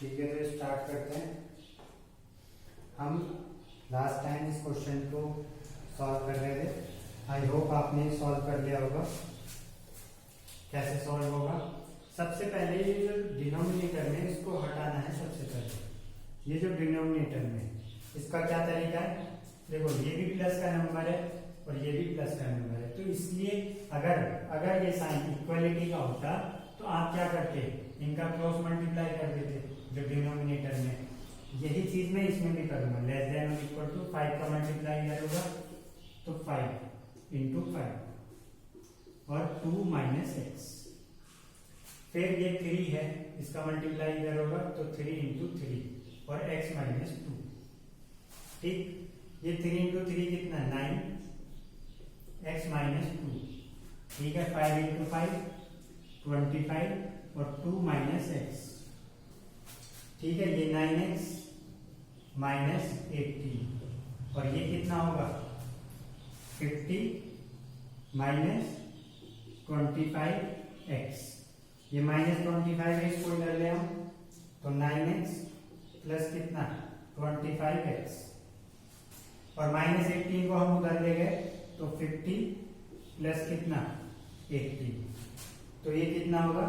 ठीक है, तो स्टार्ट करते हैं। हम लास्ट टाइम इस क्वेश्चन को सॉल्व कर रहे थे। आई होप आपने सॉल्व कर लिया होगा। कैसे सॉल्व होगा? सबसे पहले ये जो डिनोमिनेटर में इसको हटाना है। सबसे पहले ये जो डिनोमिनेटर में इसका क्या तरीका है? देखो, ये भी प्लस का नंबर है और ये भी प्लस का नंबर है, तो इसलिए अगर ये साइन इक्वलिटी का होता तो आप क्या करते, इनका क्रॉस मल्टीप्लाई कर देते जो डिनोमिनेटर में। यही चीज मैं इसमें भी करूंगा। लेस देन और इक्वल टू 5 का मल्टीप्लाई करूंगा तो 5 इंटू 5 और 2 माइनस एक्स। फिर ये 3 है, इसका मल्टीप्लाई करोगा तो 3 इंटू 3 और x माइनस 2। ठीक, ये 3 इंटू 3 कितना है? 9 x माइनस 2। ठीक है, 5 इंटू 5 25 और 2 माइनस एक्स। ठीक है, ये 9x माइनस 18 और ये कितना होगा? 50 माइनस 25x। ये माइनस 25 है, इसको इधर ले आओ तो 9x प्लस कितना? 25x और माइनस 18 को हम उधर ले गए तो 50 प्लस कितना? 18, तो ये कितना होगा?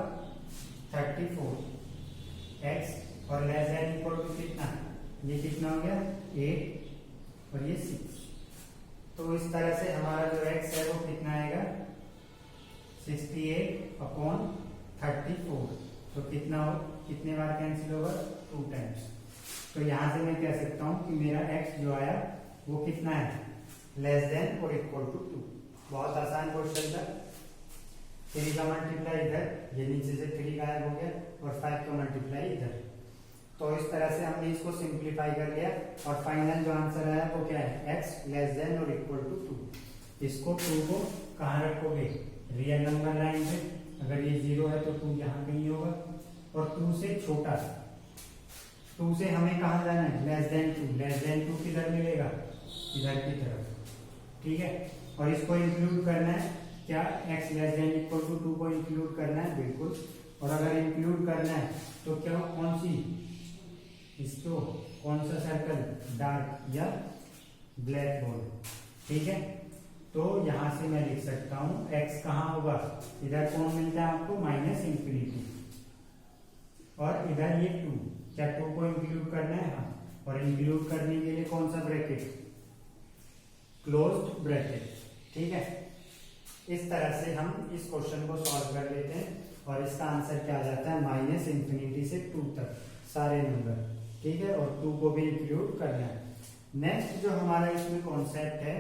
34x और लेस देन इक्वल टू कितना? ये कितना हो गया? 8 और ये 6। तो इस तरह से हमारा जो x है वो कितना आएगा? 68/34। तो कितना हो, कितने बार कैंसिल होगा? 2 टाइम्स। तो यहां से मैं कह सकता हूं कि मेरा x जो आया वो कितना है? लेस देन और इक्वल टू 2। बहुत आसान क्वेश्चन था। 3 का मल्टीप्लाई इधर, ये नीचे से 3 गायब हो गया और 5 का मल्टीप्लाई इधर। तो इस तरह से हमने इसको सिंप्लीफाई कर लिया और फाइनल जो आंसर आया वो क्या है? x लेस देन और इक्वल टू 2। इसको 2 को कहाँ रखोगे? रियल नंबर लाइन पे। अगर ये 0 है तो 2 यहाँ कहीं होगा और 2 से छोटा। 2 से हमें कहाँ जाना है? Less than 2। लेस देन 2 किधर मिलेगा? इधर की तरफ। ठीक है, और इसको इंक्लूड करना है क्या? x less than equal to 2 को इंक्लूड करना है, बिल्कुल। और अगर इंक्लूड करना है तो क्या, कौन सी, इसको कौन सा सर्कल? डार्क या ब्लैक बोर्ड। ठीक है, तो यहां से मैं लिख सकता हूं x कहां होगा? इधर कौन मिलता है आपको? माइनस इंफिनिटी और इधर ये 2। क्या 2 को इंक्लूड करना है? हाँ, और इंक्लूड करने के लिए कौन सा ब्रैकेट? Closed bracket. ठीक है, इस तरह से हम इस क्वेश्चन को सॉल्व कर लेते हैं और इसका आंसर क्या आ जाता है? माइनस इंफिनिटी से 2 तक सारे नंबर। ठीक है, और 2 को भी इंक्लूड करना है। नेक्स्ट जो हमारा इसमें कॉन्सेप्ट है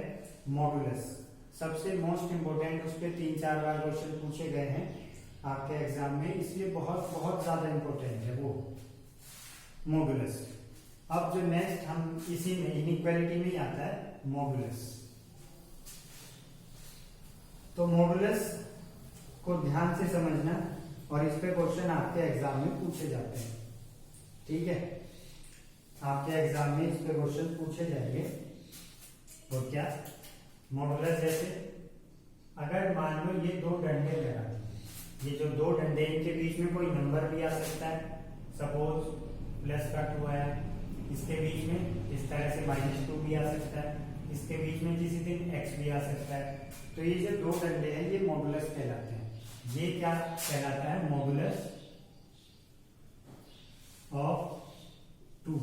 मॉडुलस। सबसे मोस्ट इंपोर्टेंट, उस पर 3-4 बार क्वेश्चन पूछे गए हैं आपके एग्जाम में, इसलिए बहुत बहुत ज्यादा इंपॉर्टेंट है वो मॉडुलस। अब जो नेक्स्ट हम इसी में इनइक्वालिटी में ही आता है मॉडुलस। तो मॉडुलस को ध्यान से समझना और इस पे क्वेश्चन आपके एग्जाम में पूछे जाते हैं। ठीक है, आपके एग्जाम में इस पे क्वेश्चन पूछे जाएंगे। और क्या मॉडुलस? जैसे अगर मान लो ये 2 डंडे लगा, ये जो 2 डंडे इनके बीच में कोई नंबर भी आ सकता है। सपोज प्लस का 2 आया, इसके बीच में इस तरह से -2 भी आ सकता है, इसके बीच में किसी दिन x भी आ सकता है। तो ये जो 2 डंडे हैं ये मॉडुलस कहलाते हैं। ये क्या कहलाता है? Modulus of 2।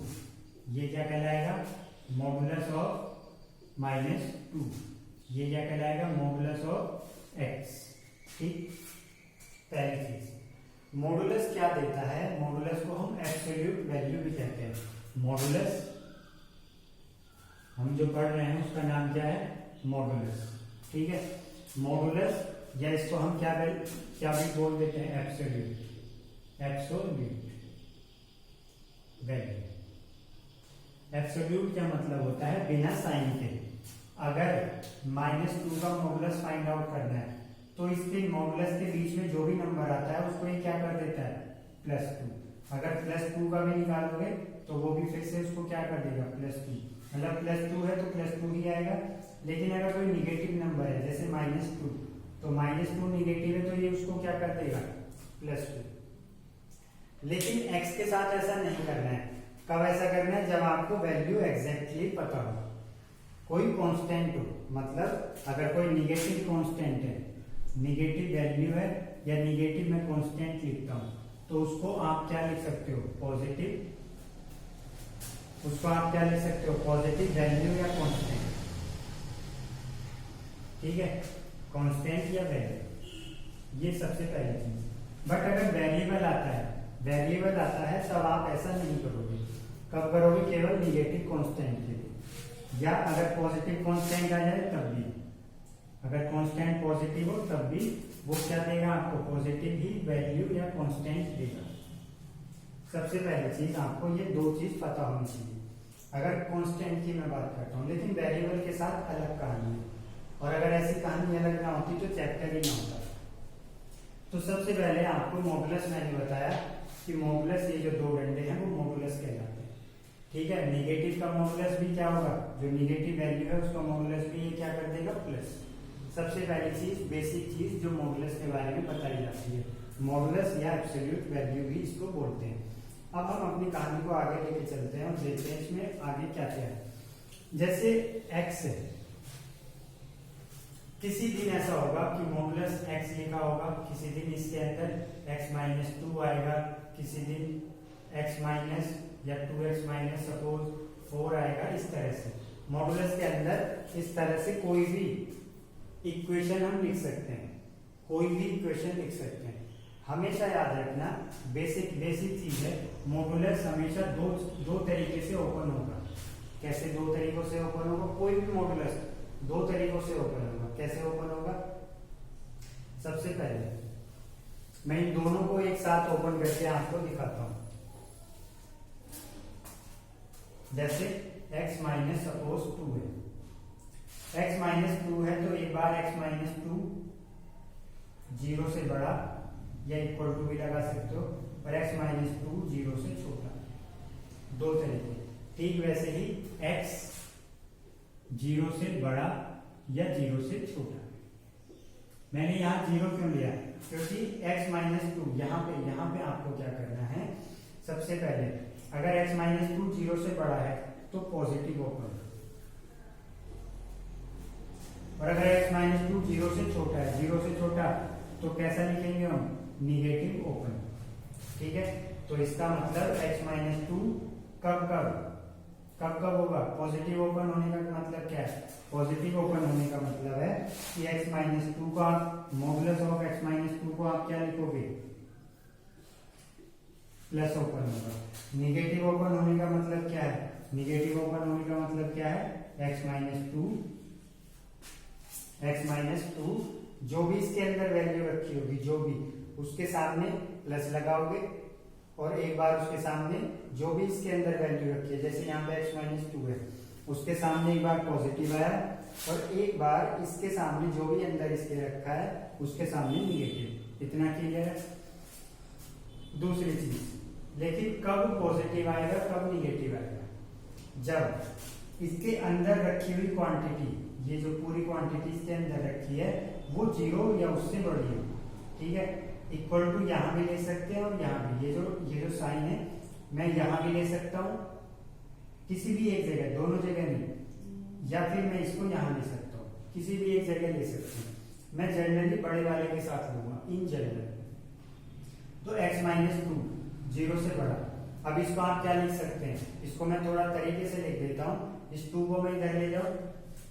ये क्या कहलाएगा? Modulus of -2। ये क्या कहलाएगा? Modulus of x। ठीक, पहली चीज मॉडुलस क्या देता है? मॉडुलस को हम एब्सोल्यूट वैल्यू भी कहते हैं। मॉडुलस हम जो पढ़ रहे हैं उसका नाम क्या है? मॉडुलस। ठीक है, मॉडुलस, या इसको हम क्या भी बोल देते हैं? Absolute value. एब्सोल्यूट क्या मतलब होता है? बिना साइन के। अगर -2 का मॉडुलस फाइंड आउट करना है तो इसके मॉडुलस के बीच में जो भी नंबर आता है उसको ये क्या कर देता है? +2। अगर +2 का भी निकालोगे तो वो भी फिर से उसको क्या कर देगा? +2। मतलब +2 है तो +2 ही आएगा। लेकिन अगर कोई निगेटिव नंबर है जैसे -2, तो -2 निगेटिव है तो ये उसको क्या कर देगा? +2। लेकिन x के साथ ऐसा नहीं करना है। कब ऐसा करना है? जब आपको वैल्यू एग्जैक्टली पता हो, कोई कांस्टेंट हो, मतलब अगर कोई निगेटिव कांस्टेंट है, निगेटिव वैल्यू है या निगेटिव में कांस्टेंट लिखता हूं, तो उसको आप क्या लिख सकते हो? पॉजिटिव। उसको आप क्या लिख सकते हो? पॉजिटिव वैल्यू या कांस्टेंट। ठीक है, कांस्टेंट या वैल्यू, ये सबसे पहली चीज। बट अगर वेरिएबल आता है, वेरिएबल आता है तब आप ऐसा नहीं करोगे। कब करोगे? केवल निगेटिव कांस्टेंट के लिए, या अगर पॉजिटिव कांस्टेंट आ जाए तब भी। अगर कांस्टेंट पॉजिटिव हो तब भी वो क्या देगा आपको? पॉजिटिव ही वैल्यू या कांस्टेंट देगा। सबसे पहली चीज आपको ये दो चीज पता होनी चाहिए। अगर कांस्टेंट की मैं बात करता हूँ, लेकिन वेरिएबल के साथ अलग कहानी है, और अगर ऐसी कहानी अलग ना होती तो चैप्टर ही ना होता। तो सबसे पहले आपको मॉडुलस मैंने बताया कि मॉडुलस, ये जो दो डंडे हैं वो मॉडुलस कहलाते हैं। ठीक है, निगेटिव का मॉडुलस भी क्या होगा? जो निगेटिव वैल्यू है उसका मॉडुलस भी ये क्या कर देगा? प्लस। सबसे पहली चीज, बेसिक चीज जो मॉडुलस के बारे में बताई जाती है, मॉडुलस या एब्सोल्यूट वैल्यू भी इसको बोलते हैं। अब हम अपनी कहानी को आगे लेके चलते हैं और देखते हैं इसमें आगे क्या क्या है। जैसे x है, किसी दिन ऐसा होगा कि मॉडुलस x लिखा होगा, किसी दिन इसके अंदर x माइनस 2 आएगा, किसी दिन x माइनस या 2x माइनस सपोज 4 आएगा। इस तरह से मॉडुलस के अंदर इस तरह से कोई भी इक्वेशन हम लिख सकते हैं, कोई भी इक्वेशन लिख सकते हैं। हमेशा याद रखना, बेसिक चीज है, मॉडुलस हमेशा दो तरीके से ओपन होगा। कैसे दो तरीकों से ओपन होगा? कोई भी मॉडुलस दो तरीकों से ओपन होगा। कैसे ओपन होगा? सबसे पहले मैं इन दोनों को एक साथ ओपन करके आपको दिखाता हूं। जैसे x माइनस सपोज 2 है, x माइनस 2 है तो एक बार x माइनस 2 0 से बड़ा या इक्वल टू भी लगा सकते हो, और x माइनस 2 0 से छोटा, दो तरीके। ठीक वैसे ही x 0 से बड़ा या 0 से छोटा। मैंने यहाँ 0 क्यों लिया? क्योंकि x माइनस 2 यहाँ पे आपको क्या करना है? सबसे पहले अगर x माइनस 2 0 से बड़ा है तो पॉजिटिव ओपन, और अगर x माइनस 2 0 से छोटा है, 0 से छोटा, तो कैसा लिखेंगे हम? Negative open. ठीक है, तो इसका मतलब x माइनस 2 कब होगा? पॉजिटिव ओपन होने का मतलब क्या है? पॉजिटिव ओपन होने का मतलब है कि x माइनस 2 का मॉडुलस ऑफ x माइनस 2 को आप क्या लिखोगे? प्लस ओपन होगा। निगेटिव ओपन होने का मतलब क्या है? निगेटिव ओपन होने का मतलब क्या है? x माइनस 2 जो भी इसके अंदर वैल्यू रखी होगी, जो भी, उसके सामने प्लस लगाओगे, और एक बार उसके सामने जो भी इसके अंदर वैल्यू रखी है, जैसे यहाँ पे x माइनस 2 है, उसके सामने एक बार पॉजिटिव आया, और एक बार इसके सामने जो भी अंदर इसके रखा है उसके सामने निगेटिव। इतना क्लियर है? दूसरी चीज, लेकिन कब पॉजिटिव आएगा, कब निगेटिव आएगा? जब इसके अंदर रखी हुई क्वांटिटी, ये जो पूरी क्वांटिटी इसके अंदर रखी है वो 0 या उससे बड़ी है। ठीक है, इक्वल टू यहाँ भी ले सकते हैं और यहाँ भी, ये जो साइन है मैं यहाँ भी ले सकता हूँ, किसी भी एक जगह, दोनों जगह नहीं, या फिर मैं इसको यहाँ ले सकता हूँ, किसी भी एक जगह ले सकता हूँ। मैं जनरली बड़े वाले के साथ लूंगा, इन जनरल। तो x माइनस 2 0 से बड़ा। अब इसको आप क्या लिख सकते हैं? इसको मैं थोड़ा तरीके से लिख देता हूँ। इस 2 को मैं इधर ले जाऊँ,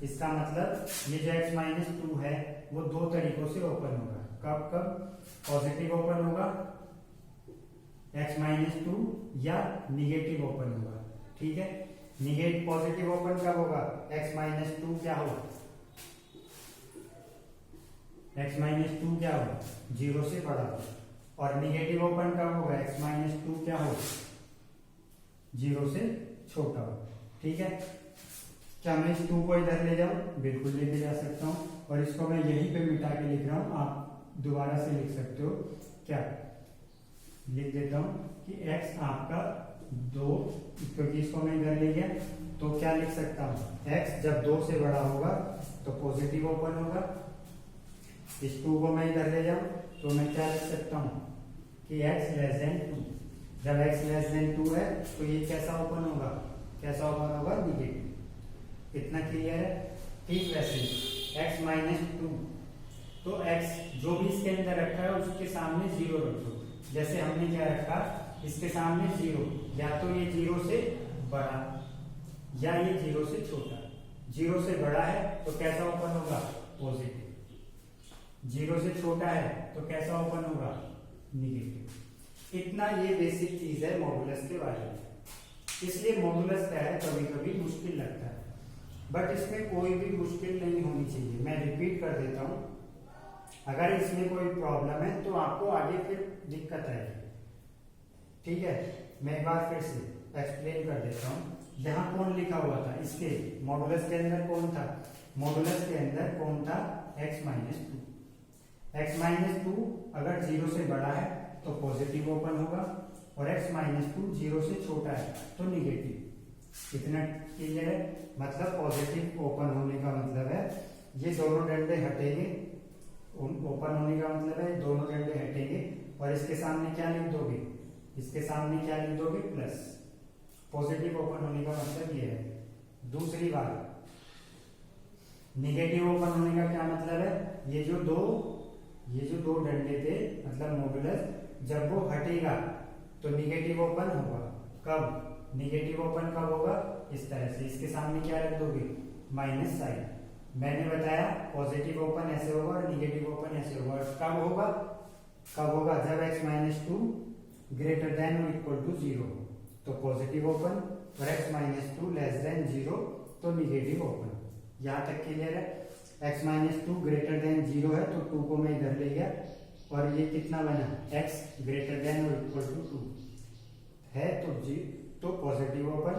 इसका मतलब ये जो x माइनस 2 है वो दो तरीकों से ओपन होगा। कब? पॉजिटिव ओपन होगा x माइनस 2, या निगेटिव ओपन होगा। ठीक है, निगेटिव पॉजिटिव ओपन कब होगा? x माइनस 2 क्या होगा? x माइनस 2 क्या होगा? 0 से बड़ा होगा। और निगेटिव ओपन कब होगा? x माइनस 2 क्या होगा? 0 से छोटा होगा। ठीक है, क्या मैं इस 2 को इधर ले जाऊं? बिल्कुल लेके जा सकता हूं, और इसको मैं यहीं पे मिटा के लिख रहा हूं, आप दोबारा से लिख सकते हो। क्या लिख देता हूं कि x आपका 2, क्योंकि इसको मैं इधर ले गया, तो क्या लिख सकता हूं? x जब 2 से बड़ा होगा तो पॉजिटिव ओपन होगा। इस 2 को मैं इधर ले जाऊं तो मैं क्या लिख सकता हूं कि x लेस देन 2। जब x लेस देन 2 है तो ये कैसा ओपन होगा, कैसा ओपन होगा, निगेटिव। इतना क्लियर है। ठीक वैसे x माइनस 2, तो x जो भी इसके अंदर रखा है उसके सामने 0 रखो। जैसे हमने क्या रखा, इसके सामने 0, या तो ये 0 से बड़ा या ये 0 से छोटा। 0 से बड़ा है तो कैसा ओपन होगा, पॉजिटिव। 0 से छोटा है तो कैसा ओपन होगा, निगेटिव। इतना ये बेसिक चीज है मॉडुलस के बारे में। इसलिए मॉडुलस क्या है, कभी कभी मुश्किल लगता है, बट इसमें कोई भी मुश्किल नहीं होनी चाहिए। मैं रिपीट कर देता हूं, अगर इसमें कोई प्रॉब्लम है तो आपको आगे फिर दिक्कत आएगी। ठीक है, मैं एक बार फिर से एक्सप्लेन कर देता हूं। यहाँ कौन लिखा हुआ था, इसके मॉडुलस के अंदर कौन था, मॉडुलस के अंदर कौन था, x माइनस 2। x माइनस 2 अगर 0 से बड़ा है तो पॉजिटिव ओपन होगा, और x माइनस 2 0 से छोटा है तो निगेटिव। इतना क्लियर है। मतलब पॉजिटिव ओपन होने का मतलब है ये दोनों डंडे हटेंगे, ओपन होने का मतलब है दोनों डंडे हटेंगे, और इसके सामने क्या लिख दोगे, इसके सामने क्या लिख दोगे, प्लस। पॉजिटिव ओपन होने का मतलब ये है। दूसरी बात, निगेटिव ओपन होने का क्या मतलब है, ये जो दो डंडे थे, मतलब मॉडुलस जब वो हटेगा तो निगेटिव ओपन होगा। कब निगेटिव ओपन कब होगा, इस तरह से। इसके सामने क्या रख दोगे, माइनस साइन। मैंने बताया पॉजिटिव ओपन ऐसे होगा और निगेटिव ओपन ऐसे होगा। कब होगा, कब होगा, जब x माइनस 2 ग्रेटर देन और इक्वल टू 0 तो पॉजिटिव ओपन, और x माइनस 2 लेस देन 0 तो निगेटिव ओपन। यहां तक क्लियर है। x माइनस 2 ग्रेटर देन 0 है तो 2 को मैं इधर ले गया, और ये कितना बना, x ग्रेटर देन और इक्वल टू 2 है तो positive open.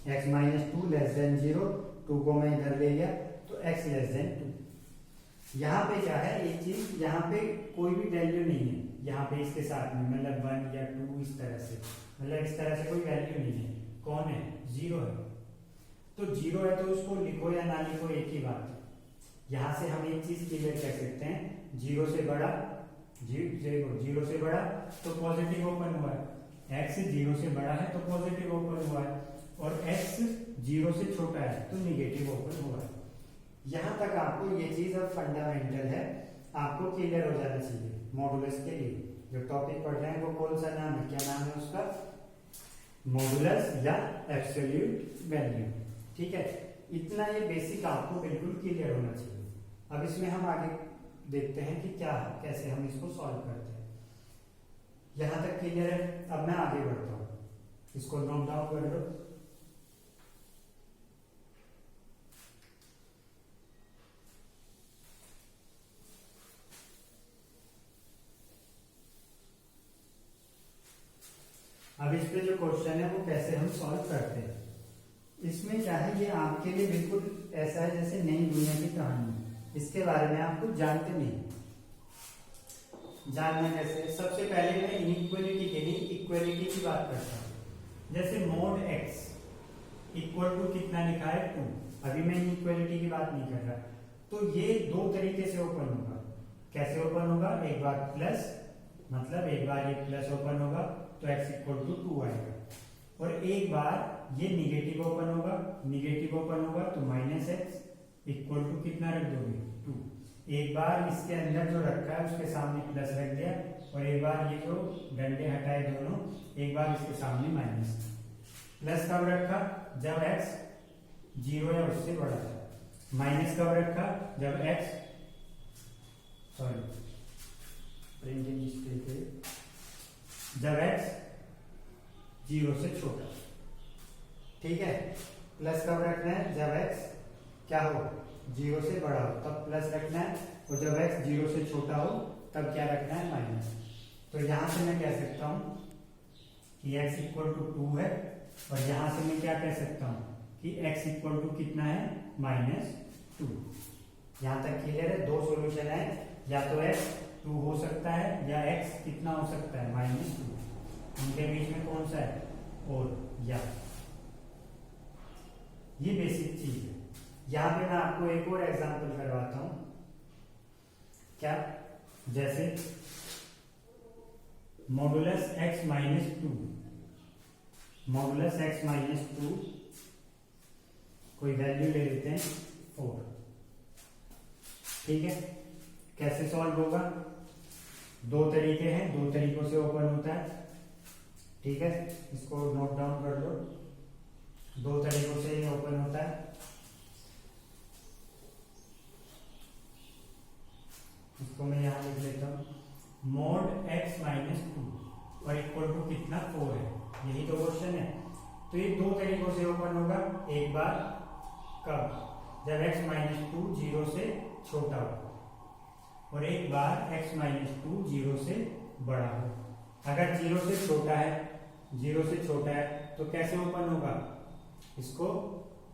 x minus 2 less than 0, 2 को मैं इधर ले गया तो x लेस देन 2। यहाँ पे क्या है, एक चीज, यहाँ पे कोई भी वैल्यू नहीं है, यहाँ पे इसके साथ में, मतलब 1 या 2 इस तरह से, मतलब इस तरह से कोई वैल्यू नहीं है। कौन है, 0 है। तो 0 है तो उसको लिखो या ना लिखो एक ही बात है। यहां से हम एक चीज क्लियर कर सकते हैं, 0 से बड़ा, 0 से बड़ा तो पॉजिटिव ओपन हुआ है, x 0 से बड़ा है तो पॉजिटिव ओपन हुआ है, और x 0 से छोटा है तो निगेटिव ओपन हुआ है। यहां तक आपको ये चीज अब फंडामेंटल है, आपको क्लियर हो जाना चाहिए। मॉडुलस के लिए जो टॉपिक पढ़ रहे हैं वो कौन सा नाम है, क्या नाम है उसका, मॉडुलस या एब्सोल्यूट वैल्यू। ठीक है, इतना ये बेसिक आपको बिल्कुल क्लियर होना चाहिए। अब इसमें हम आगे देखते हैं कि क्या है, कैसे हम इसको सॉल्व करते हैं। यहां तक क्लियर है। अब मैं आगे बढ़ता हूं, इसको नोट डाउन कर लो। अब इस पे जो क्वेश्चन है वो कैसे हम सॉल्व करते हैं। इसमें क्या है, ये आपके लिए बिल्कुल ऐसा है जैसे नई दुनिया की कहानी, इसके बारे में आप कुछ जानते नहीं। जानना कैसे, सबसे पहले मैं इनइक्वालिटी के लिए इक्वालिटी की बात करता हूं। जैसे मोड x इक्वल टू कितना लिखा है, 2। अभी मैं इनइक्वालिटी की बात नहीं कर रहा। तो ये दो तरीके से ओपन होगा। कैसे ओपन होगा, एक बार प्लस, मतलब एक बार ये प्लस ओपन होगा तो x इक्वल टू 2 आएगा, और एक बार ये निगेटिव ओपन होगा, निगेटिव ओपन होगा तो माइनस एक्स इक्वल टू कितना रख दोगे, 2। एक बार इसके अंदर जो रखा है उसके सामने प्लस रख दिया, और एक बार ये जो डंडे हटाए दोनों, एक बार इसके सामने माइनस। प्लस कब रखा, जब x 0 या उससे बड़ा था। माइनस कब रखा, जब x, सॉरी प्रिंटिंग मिस्टेक है, जब x 0 से छोटा। ठीक है, प्लस कब रखना है, जब x क्या हो, 0 से बड़ा हो तब प्लस रखना है, और जब x 0 से छोटा हो तब क्या रखना है, माइनस। तो यहां से मैं कह सकता हूं कि x इक्वल टू 2 है, और यहां से मैं क्या कह सकता हूं कि x इक्वल टू कितना है, -2। यहां तक क्लियर है। दो सॉल्यूशन है, या तो x 2 हो सकता है या x कितना हो सकता है, -2। उनके बीच में कौन सा है, और या। ये बेसिक चीज है। यहां पे मैं आपको एक और एग्जांपल करवाता हूं। क्या, जैसे modulus x minus to, modulus x minus to कोई वैल्यू ले लेते हैं 4। ठीक है, कैसे सॉल्व होगा? दो तरीके हैं, दो तरीकों से ओपन होता है। ठीक है, इसको नोट डाउन कर लो, दो तरीकों से ये ओपन होता है। इसको मैं यहां लिख लेता हूं, मॉड एक्स माइनस टू और इक्वल टू कितना 4 है, यही तो क्वेश्चन है। तो ये दो तरीकों से ओपन होगा। एक बार कब? जब x माइनस टू 0 से छोटा हो, और एक बार x माइनस टू 0 से बड़ा हो। अगर 0 से छोटा है, 0 से छोटा है तो कैसे ओपन होगा? इसको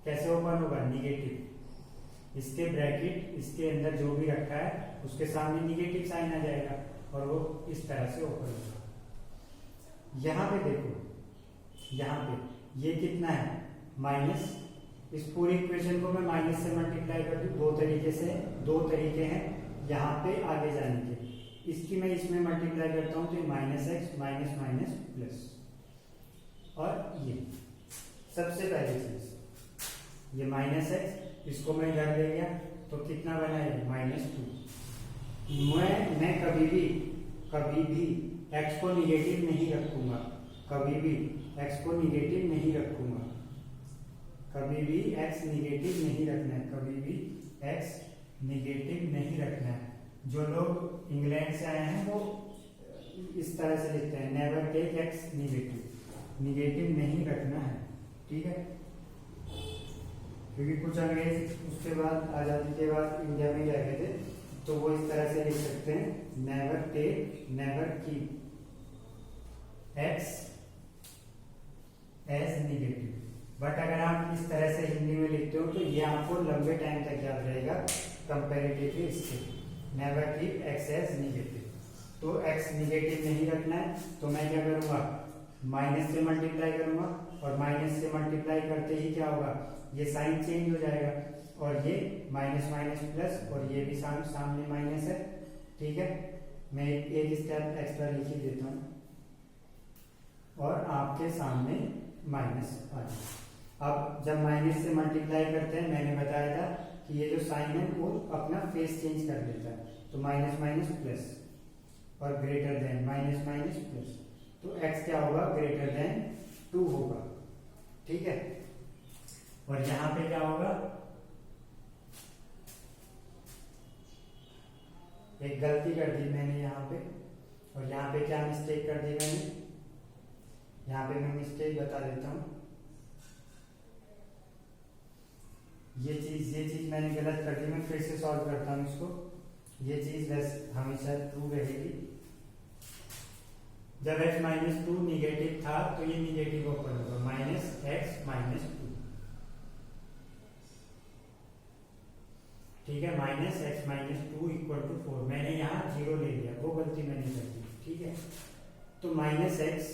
कैसे ओपन होगा? निगेटिव, इसके ब्रैकेट इसके अंदर जो भी रखा है उसके सामने निगेटिव साइन आ जाएगा और वो इस तरह से ओपन होगा। यहां पे देखो, यहां पे ये कितना है? माइनस। इस पूरी इक्वेशन को मैं माइनस से मल्टीप्लाई कर दूं, दो तरीके से, दो तरीके हैं यहाँ पे आगे जाने के। इसकी मैं इसमें मल्टीप्लाई करता हूं तो ये minus x minus minus plus, और ये सबसे पहली चीज ये माइनस एक्स, इसको मैं इधर ले गया तो कितना बना है? Minus two. मैं कभी भी एक्स को निगेटिव नहीं रखूंगा, कभी भी एक्स को निगेटिव नहीं रखूंगा, कभी भी एक्स निगेटिव नहीं रखना है, कभी भी एक्स निगेटिव नहीं रखना है। जो लोग इंग्लैंड से आए हैं वो इस तरह से लिखते हैं, never take x negative, negative नहीं रखना है। ठीक है, क्योंकि कुछ अंग्रेज उसके बाद आजादी के बाद इंडिया में रह गए थे, तो वो इस तरह से लिख सकते हैं, never take, never keep x as negative. But अगर आप इस तरह से हिंदी में लिखते हो तो ये आपको लंबे टाइम तक याद रहेगा कंपैरेटिवली इसके, never keep x as negative. तो एक्स निगेटिव नहीं रखना है तो मैं क्या करूंगा? माइनस से मल्टीप्लाई करूंगा, और माइनस से मल्टीप्लाई करते ही क्या होगा? ये साइन चेंज हो जाएगा, और ये माइनस माइनस प्लस, और ये भी सामने माइनस है। ठीक है, मैं एक स्टेप एक्स्ट्रा लिख ही देता हूं, और आपके सामने माइनस आ जाए। अब जब माइनस से मल्टीप्लाई करते हैं, मैंने बताया था कि ये जो साइन है वो अपना फेस चेंज कर देता है, तो माइनस माइनस प्लस, और greater than minus minus plus, तो x क्या होगा? ग्रेटर देन 2 होगा। ठीक है, और यहां पे क्या होगा? एक गलती कर दी मैंने यहाँ पे, और यहाँ पे क्या मिस्टेक कर दी मैंने? यहाँ पे मैं मिस्टेक बता देता हूं। ये चीज मैंने गलत कर दी, मैं फिर से सॉल्व करता हूं इसको। ये चीज हमेशा ट्रू रहेगी। जब x माइनस टू निगेटिव था तो ये निगेटिव ओपन होगा, माइनस एक्स माइनस टू। ठीक है, minus x minus two equal to 4। मैंने यहाँ 0 ले लिया, वो गलती मैंने कर दी। ठीक है, तो माइनस एक्स,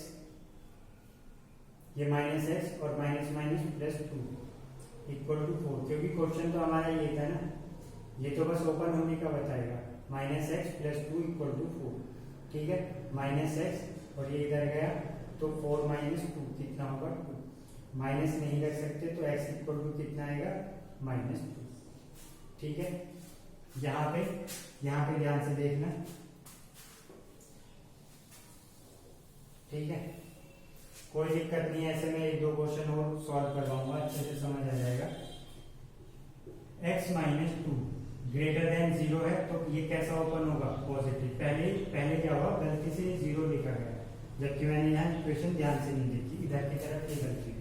ये माइनस एक्स और minus minus plus 2 equal to 4, क्योंकि क्वेश्चन तो हमारा ये था ना, ये तो बस ओपन होने का बताएगा। Minus x plus 2 equal to 4। ठीक है, माइनस एक्स और ये इधर गया तो 4 माइनस 2 कितना होगा? 2। माइनस नहीं रख सकते तो एक्स इक्वल टू कितना आएगा? माइनस 2। ठीक है, यहाँ पे ध्यान से देखना। ठीक है, कोई दिक्कत नहीं है, ऐसे में एक दो क्वेश्चन और सॉल्व करवाऊंगा, अच्छे से समझ आ जाएगा। x minus to greater than 0 है तो ये कैसा ओपन होगा? पॉजिटिव। पहले क्या हुआ? गलती से 0 लिखा गया, जबकि मैंने यहाँ इक्वेशन ध्यान से नहीं देखी, इधर की तरफ ये गलती।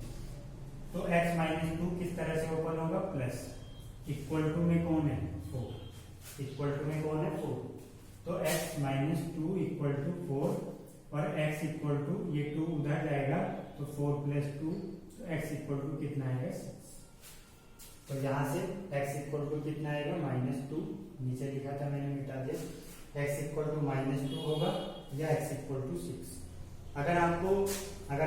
तो x माइनस टू किस तरह से ओपन होगा? प्लस, इक्वल टू में कौन है? 4। इक्वल टू में कौन है? 4। तो x minus two equal to 4, और x इक्वल टू, ये 2 उधर जाएगा तो 4 प्लस 2, तो x इक्वल टू कितना आएगा? 6। तो यहाँ से x इक्वल टू कितना आएगा? माइनस 2। नीचे लिखा था मैंने, मिटा दिया। x इक्वल टू माइनस 2 होगा या x इक्वल टू 6। अगर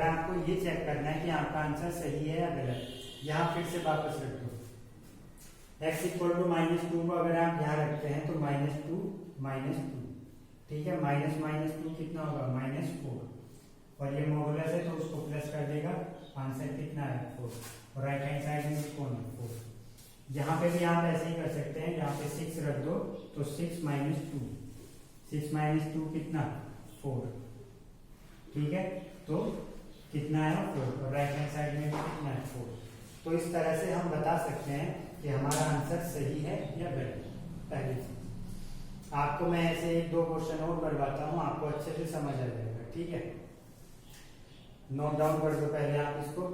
आपको ये चेक करना है कि आपका आंसर सही है या गलत, यहाँ फिर से वापस रख दो। x इक्वल टू माइनस 2 को अगर आप यहाँ रखते हैं तो माइनस 2 माइनस 2, ठीक है, माइनस माइनस टू कितना होगा, -4, और ये मॉडुलस है तो उसको प्लस कर देगा, आंसर कितना है 4, और राइट हैंड साइड में भी कौन है 4। यहाँ पे भी आप ऐसे ही कर सकते हैं, यहाँ पे 6 रख दो तो 6 - 2 कितना 4, ठीक है, तो कितना है 4, और राइट हैंड साइड में भी कितना है 4। तो इस तरह से हम बता सकते हैं कि हमारा आंसर सही है या गलत। पहली चीज आपको मैं ऐसे 1-2 क्वेश्चन और करवाता हूँ, आपको अच्छे से समझ आ जाएगा, ठीक है। नोट डाउन कर दो पहले आप इसको।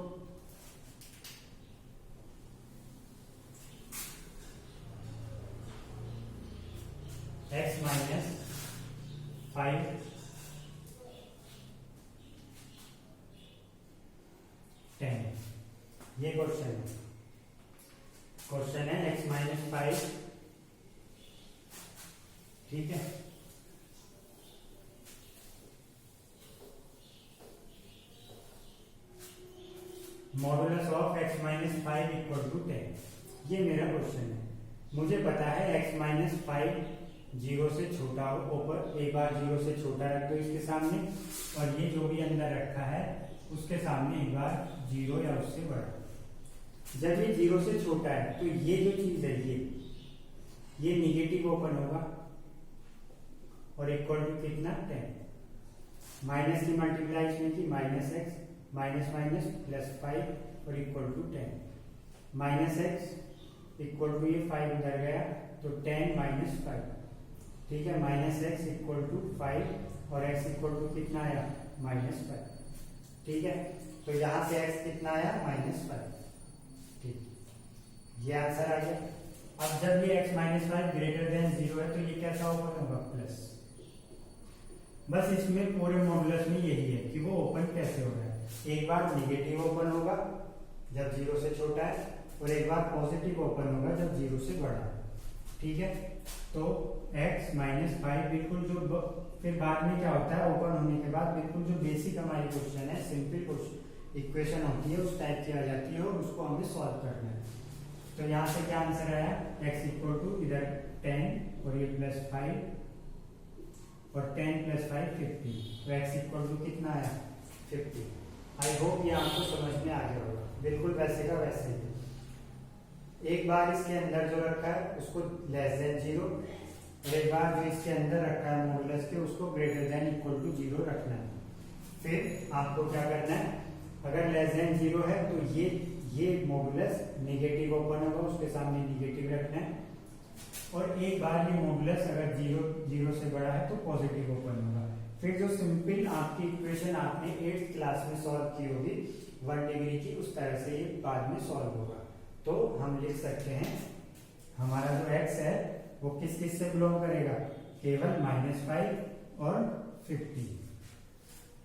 x - 5 10, ये क्वेश्चन है x - 5, ठीक है। मॉडुलस ऑफ x - 5 = 10, ये मेरा क्वेश्चन है। मुझे पता है x - 5 0 से छोटा हो, ऊपर एक बार 0 से छोटा रख दो इसके सामने, और ये जो भी अंदर रखा है उसके सामने एक बार 0 या उससे बड़ा। जब ये 0 से छोटा है तो ये जो चीज है ये निगेटिव ओपन होगा, और इक्वल टू कितना 10, माइनस की मल्टीप्लाई इसमें की -x -+ और equal to 10, -x equal to ये 5 उधर गया तो 10 - 5, ठीक है, -x इक्वल टू 5 और x इक्वल टू कितना आया -5, ठीक है। तो यहां से x कितना आया -5, ठीक, ये आंसर आ गया। अब जब ये x - 5 ग्रेटर देन 0 है तो ये कैसा ओपन होगा, प्लस। बस इसमें पूरे मॉडुलस में यही है कि वो ओपन कैसे हो रहा है। एक बार निगेटिव ओपन होगा जब 0 से छोटा है, और एक बार पॉजिटिव ओपन होगा जब 0 से बड़ा है, ठीक है। तो x - 5 बिल्कुल जो फिर बाद में क्या होता है, ओपन होने के बाद बिल्कुल जो बेसिक हमारी क्वेश्चन है, सिंपल क्वेश्चन इक्वेशन होती है उस टाइप की आ जाती है, और उसको हमें सॉल्व करना है। तो यहाँ से क्या आंसर आया, x इक्वल टू इधर 10 और ये +5, और 10 + 5 50, तो x इक्वल टू कितना आया 50। आई होप ये आपको समझ में आ गया होगा, बिल्कुल वैसे का वैसे ही। एक बार इसके अंदर जो रखा है उसको <0, और एक बार जो इसके अंदर रखा है मॉडुलस के उसको > 0 रखना है। फिर आपको क्या करना है, अगर <0 है तो ये मॉडुलस नेगेटिव ओपन होगा, उसके सामने निगेटिव रखना है, और एक बार ये मॉडुलस अगर 0 से बड़ा है तो पॉजिटिव ओपन होगा। फिर जो सिंपल आपकी इक्वेशन आपने 8th क्लास में सॉल्व की होगी 1 डिग्री की, उस तरह से ये बाद में सॉल्व होगा। तो हम लिख सकते हैं हमारा जो x है वो किस किस से बिलोंग करेगा, केवल -5 और 50,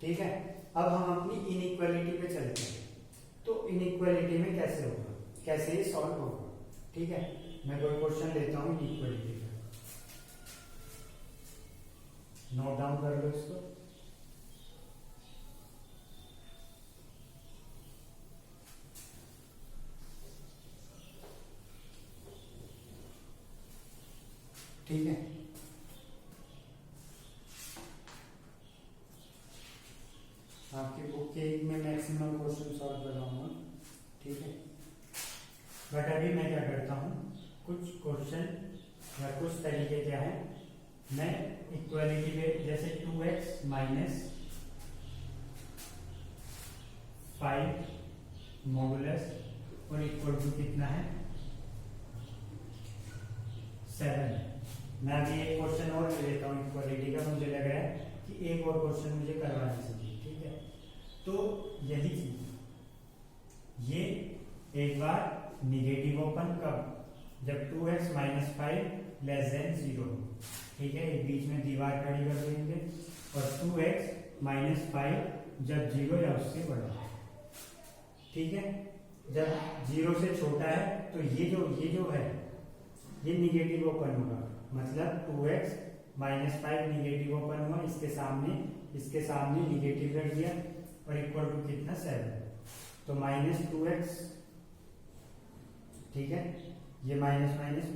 ठीक है। अब हम अपनी इनइक्वालिटी पे चलते हैं। तो इनइक्वालिटी में कैसे होगा, कैसे ये सॉल्व होगा, ठीक है। मैं कोई क्वेश्चन लेता हूँ इनइक्वालिटी का, नोट डाउन कर लो इसको। ठीक है, आपकी बुक के में मैक्सिमम क्वेश्चन सॉल्व कराऊंगा, ठीक है। बट अभी मैं क्या करता हूँ, कुछ क्वेश्चन या कुछ तरीके क्या है, मैं इक्वालिटी पे जैसे 2x - 5 मॉडुलस और इक्वल टू कितना है 7। मैं अभी एक क्वेश्चन और ले लेता हूँ इक्वालिटी का, मुझे लग रहा है कि एक और क्वेश्चन मुझे करवाना चाहिए, ठीक है। तो यही चीज, ये एक बार निगेटिव ओपन कब, जब 2x - 5 < 0, ठीक है, एक बीच में दीवार खड़ी कर देंगे, और 2x - 5 जब 0 या उससे बड़ा, ठीक है। जब 0 से छोटा है तो ये जो है ये निगेटिव ओपन होगा, मतलब 2x - 5 निगेटिव ओपन हुआ, इसके सामने निगेटिव रख दिया, और इक्वल टू कितना 7, तो -2x, ठीक है, ये --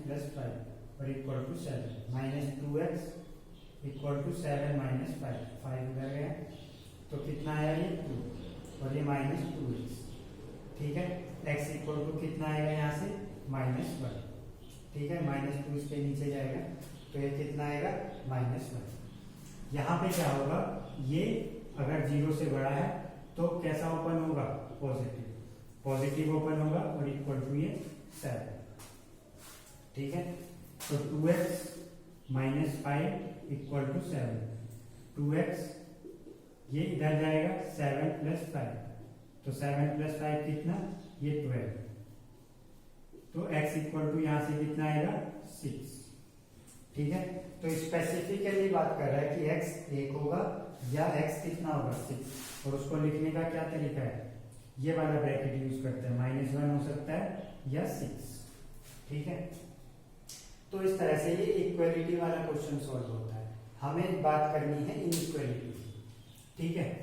+5 और equal to 7, -2x equal to 7 minus 5, 5 इधर गया तो कितना आया ये 2 और ये माइनस 2x। ठीक है, x इक्वल टू कितना आएगा यहाँ से -1। ठीक है, -2 इसके नीचे जाएगा तो ये कितना आएगा -1। यहाँ पे क्या होगा, ये अगर 0 से बड़ा है तो कैसा ओपन होगा, पॉजिटिव, पॉजिटिव ओपन होगा और इक्वल टू ये 7। ठीक है, तो 2x minus 5 equal to 7, 2x ये इधर जाएगा 7 प्लस 5, तो 7 प्लस 5 कितना, ये 12, तो x इक्वल टू यहाँ से कितना आएगा 6। ठीक है, तो स्पेसिफिकली बात कर रहा है कि x 1 होगा या x कितना होगा 6, और उसको लिखने का क्या तरीका है, ये वाला ब्रैकेट यूज करते हैं, -1 हो सकता है या 6। ठीक है, तो इस तरह से ये इक्वलिटी वाला क्वेश्चन सॉल्व होता है। हमें बात करनी है इनइक्वलिटी। ठीक है,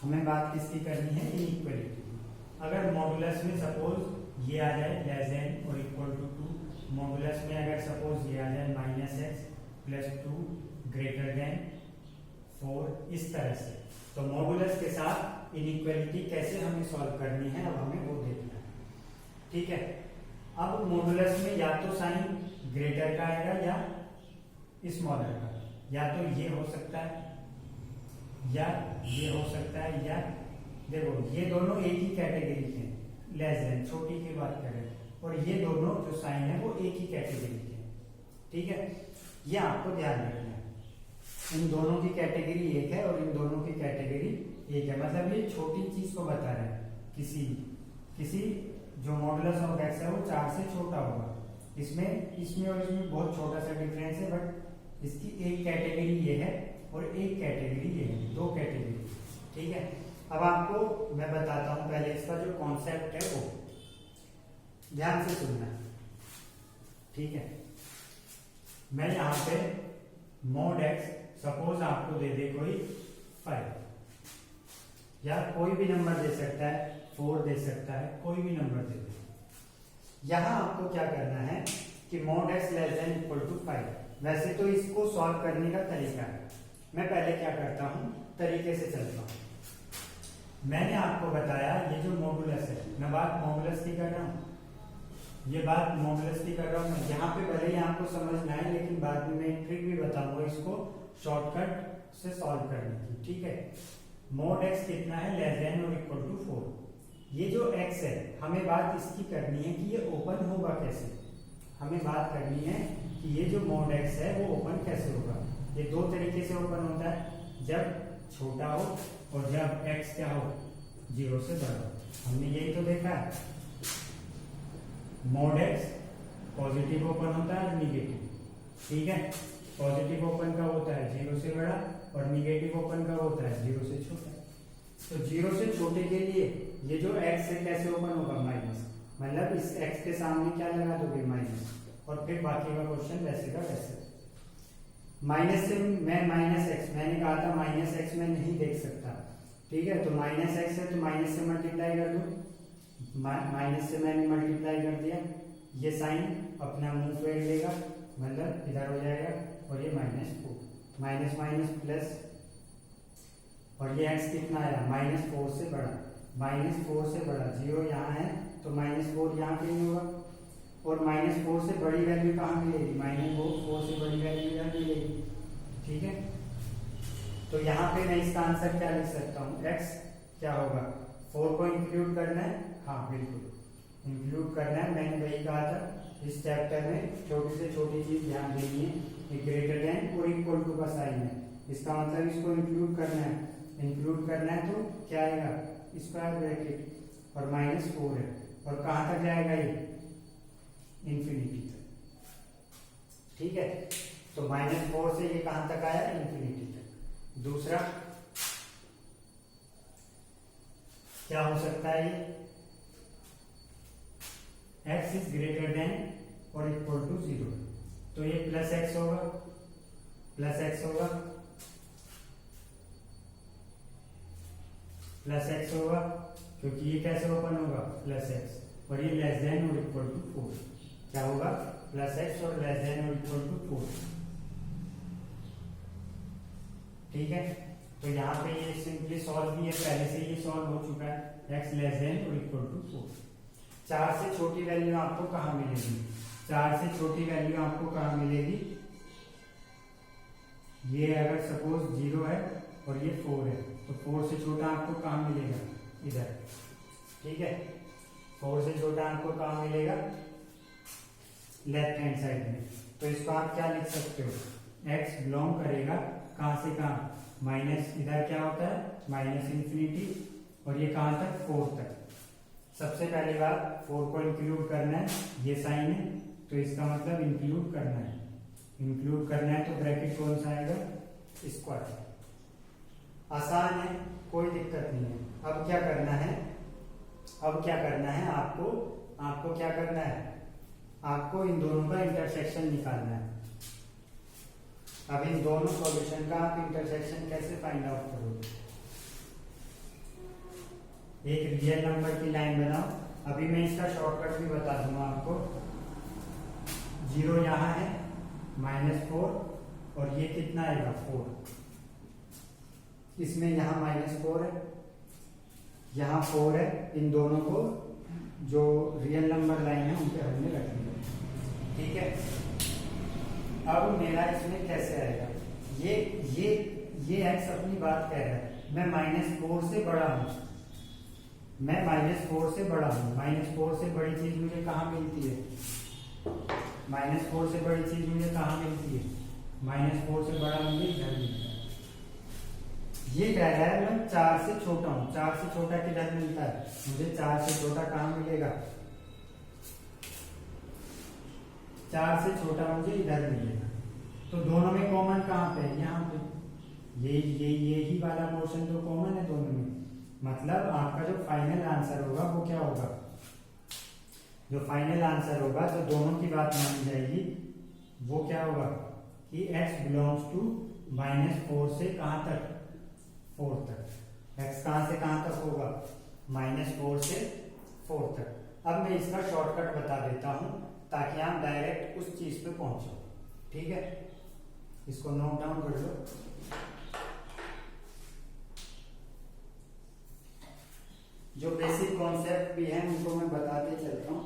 हमें बात किसकी करनी है, इनइक्वलिटी। अगर मॉडुलस में सपोज ये आ जाए लेस देन और इक्वल टू 2, मॉडुलस में अगर सपोज ये आ जाए -x प्लस 2 ग्रेटर देन 4, इस तरह से, तो मॉडुलस के साथ इनइक्वलिटी कैसे हमें सॉल्व करनी है, अब हमें वो देखना है। ठीक है, अब मॉडुलस में या तो साइन ग्रेटर का आएगा या स्मॉलर का, या तो ये हो सकता है या ये हो सकता है, या देखो ये दोनों एक ही कैटेगरी के, लेस देन छोटी की बात करें, और ये दोनों जो साइन है वो एक ही कैटेगरी के। ठीक है, ये आपको ध्यान रखना है, इन दोनों की कैटेगरी एक है और इन दोनों की कैटेगरी एक है, मतलब ये छोटी चीज को बता रहा है, किसी जो मॉडुलस ऑफ x है वो 4 से छोटा होगा, इसमें और इसमें बहुत छोटा सा डिफरेंस है, बट इसकी एक कैटेगरी ये है और एक कैटेगरी ये है, 2 कैटेगरी। ठीक है, अब आपको मैं बताता हूं, पहले इसका जो कॉन्सेप्ट है वो ध्यान से सुनना। ठीक है, मैं यहाँ पे mod x सपोज आपको दे दे कोई 5, या कोई भी नंबर दे सकता है, 4 दे सकता है, कोई भी नंबर दे दे। यहां आपको क्या करना है कि mod x less than equal to 5। वैसे तो इसको सॉल्व करने का तरीका है, मैं पहले क्या करता हूं, तरीके से चलता हूं। मैंने आपको बताया ये जो मॉडुलस है, मैं बात मॉडुलस की कर रहा हूं, ये बात मॉडुलस की कर रहा हूं, यहाँ पे भले ही आपको समझना है, लेकिन बाद में मैं ट्रिक भी बताऊंगा इसको शॉर्टकट से सॉल्व करने की। ठीक है, mod x कितना है, लेस देन और इक्वल टू 4। ये जो x है, हमें बात इसकी करनी है कि ये ओपन होगा कैसे, हमें बात करनी है कि ये जो mod x है वो ओपन कैसे होगा। ये 2 तरीके से ओपन होता है, जब छोटा हो और जब x क्या हो, 0 से बड़ा हो। हमने यही तो देखा है, mod x पॉजिटिव ओपन होता है, निगेटिव। ठीक है, पॉजिटिव ओपन का होता है 0 से बड़ा और निगेटिव ओपन का होता है 0 से छोटा। तो 0 से छोटे के लिए ये जो x है कैसे ओपन होगा, माइनस, मतलब इस x के सामने क्या लगा दोगे, माइनस, और फिर बाकी का क्वेश्चन वैसे का वैसे। माइनस से मैं -x, मैंने कहा था -x में नहीं देख सकता। ठीक है, तो -x है तो माइनस से मल्टीप्लाई कर दो, माइनस से मैंने मल्टीप्लाई कर दिया, ये साइन अपना मुंह फेर लेगा, मतलब इधर हो जाएगा, और ये -4, माइनस माइनस प्लस, और ये x कितना आया, -4 से बड़ा, -4 से बड़ा, 0 यहाँ है तो -4 यहाँ पे नहीं होगा, और -4 से बड़ी वैल्यू कहाँ मिलेगी, -4 से बड़ी वैल्यू इधर मिलेगी। ठीक है, तो यहाँ पे मैं इसका आंसर क्या लिख सकता हूँ, x क्या होगा, 4 को इंक्लूड करना है, हाँ बिल्कुल इंक्लूड करना है, मैंने वही कहा था इस चैप्टर में छोटी से छोटी चीज ध्यान देनी है, ग्रेटर देन और इक्वल टू का साइन है, इसका मतलब इसको इंक्लूड करना है, इंक्लूड करना है तो क्या आएगा, स्क्वायर ब्रैकेट, और -4 है, और कहाँ तक जाएगा ये, इंफिनिटी तक। ठीक है, तो -4 से ये कहां तक आया, इंफिनिटी तक। दूसरा क्या हो सकता है, ये x इज ग्रेटर देन और इक्वल टू 0, तो ये +x होगा, प्लस एक्स होगा, क्योंकि ये कैसे ओपन होगा, प्लस एक्स, और ये लेस देन और इक्वल टू 4, क्या होगा, प्लस एक्स और लेस देन और इक्वल टू 4। ठीक है, तो यहाँ पे ये सिंपली सॉल्व भी है, पहले से ये सॉल्व हो चुका है, एक्स लेस देन और इक्वल टू 4। 4 से छोटी वैल्यू आपको कहाँ मिलेगी, 4 से छोटी वैल्यू आपको कहाँ मिलेगी, ये अगर सपोज 0 है और ये 4 है, तो 4 से छोटा आपको कहाँ मिलेगा, इधर। ठीक है, 4 से छोटा आपको कहाँ मिलेगा, लेफ्ट हैंड साइड में। तो इसको आप क्या लिख सकते हो, x बिलोंग करेगा कहाँ से कहाँ, माइनस, इधर क्या होता है माइनस इंफिनिटी, और ये कहाँ तक, 4 तक। सबसे पहली बात 4 को इंक्लूड करना है, ये साइन है तो इसका मतलब इंक्लूड करना है, इंक्लूड करना है तो ब्रैकेट कौन सा आएगा, स्क्वायर। आसान है, कोई दिक्कत नहीं है। अब क्या करना है, अब क्या करना है आपको क्या करना है, आपको इन दोनों का इंटरसेक्शन निकालना है। अब इन दोनों सॉल्यूशन का आप इंटरसेक्शन कैसे फाइंड आउट करोगे, एक रियल नंबर की लाइन बनाओ। अभी मैं इसका शॉर्टकट भी बता दूंगा आपको। 0 यहाँ है, -4, और ये कितना आएगा, 4। इसमें यहाँ -4 है, यहाँ 4 है, इन दोनों को जो रियल नंबर लाइन है उन पे हमने रख लिया। ठीक है, अब मेरा इसमें कैसे आएगा, ये एक्स अपनी बात कह रहा है, मैं -4 से बड़ा हूं, मैं -4 से बड़ा हूं, -4 से बड़ी चीज मुझे कहाँ मिलती है, -4 से बड़ी चीज मुझे कहाँ मिलती है, -4 से बड़ा मुझे इधर मिलता है। ये कह रहा है मैं 4 से छोटा हूं, 4 से छोटा किधर मिलता है, मुझे 4 से छोटा कहाँ मिलेगा, 4 से छोटा मुझे इधर मिलेगा। तो दोनों में कॉमन कहाँ पे है, यहाँ पे, ये ही वाला पोर्शन तो कॉमन है दोनों में। मतलब आपका जो फाइनल आंसर होगा वो क्या होगा, जो फाइनल आंसर होगा जो दोनों की बात मानी जाएगी वो क्या होगा कि x बिलोंग्स टू -4 से कहाँ तक, 4 तक। x कहाँ से कहाँ तक होगा, -4 से 4 तक। अब मैं इसका शॉर्टकट बता देता हूं ताकि आप डायरेक्ट उस चीज पे पहुंचो। ठीक है, इसको नोट डाउन कर लो। जो बेसिक कॉन्सेप्ट भी है उनको मैं बताते चलता हूँ।